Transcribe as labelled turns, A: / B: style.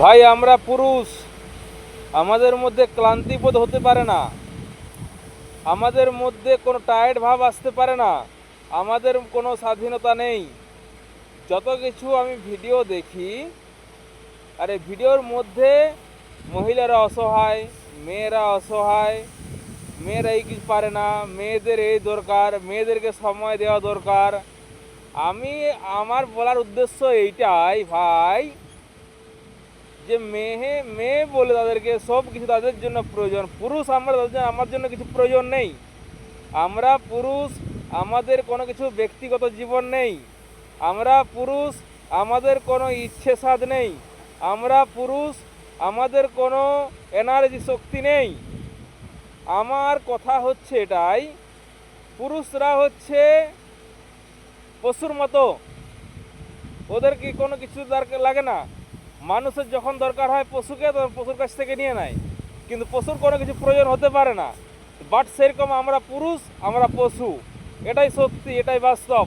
A: ভাই আমরা পুরুষ, আমাদের মধ্যে ক্লান্তিবোধ হতে পারে না, আমাদের মধ্যে কোনো টায়ার্ড ভাব আসতে পারে না, আমাদের কোনো স্বাধীনতা নেই। যত কিছু আমি ভিডিও দেখি, আরে ভিডিওর মধ্যে মহিলারা অসহায়, মেয়েরা অসহায়, মেয়েরা এই কিছু পারে না, মেয়েদের এই দরকার, মেয়েদেরকে সময় দেওয়া দরকার। আমি আমার বলার উদ্দেশ্য এইটাই ভাই, যে মেয়ে মেয়ে বলে তাদেরকে সব কিছু তাদের জন্য প্রয়োজন, পুরুষ আমরা তাদের জন্য, আমার জন্য কিছু প্রয়োজন নেই। আমরা পুরুষ, আমাদের কোনো কিছু ব্যক্তিগত জীবন নেই। আমরা পুরুষ, আমাদের কোনো ইচ্ছে সাধ নেই। আমরা পুরুষ, আমাদের কোনো এনার্জি শক্তি নেই। আমার কথা হচ্ছে এটাই, পুরুষরা হচ্ছে পশুর মতো, ওদের কি কোনো কিছু দরকার লাগে না। মানুষের যখন দরকার হয় পশুকে, তখন পশুর কাছ থেকে নিয়ে নেয়, কিন্তু পশুর কোনো কিছু প্রয়োজন হতে পারে না। বাট সেরকম আমরা পুরুষ, আমরা পশু, এটাই সত্যি, এটাই বাস্তব।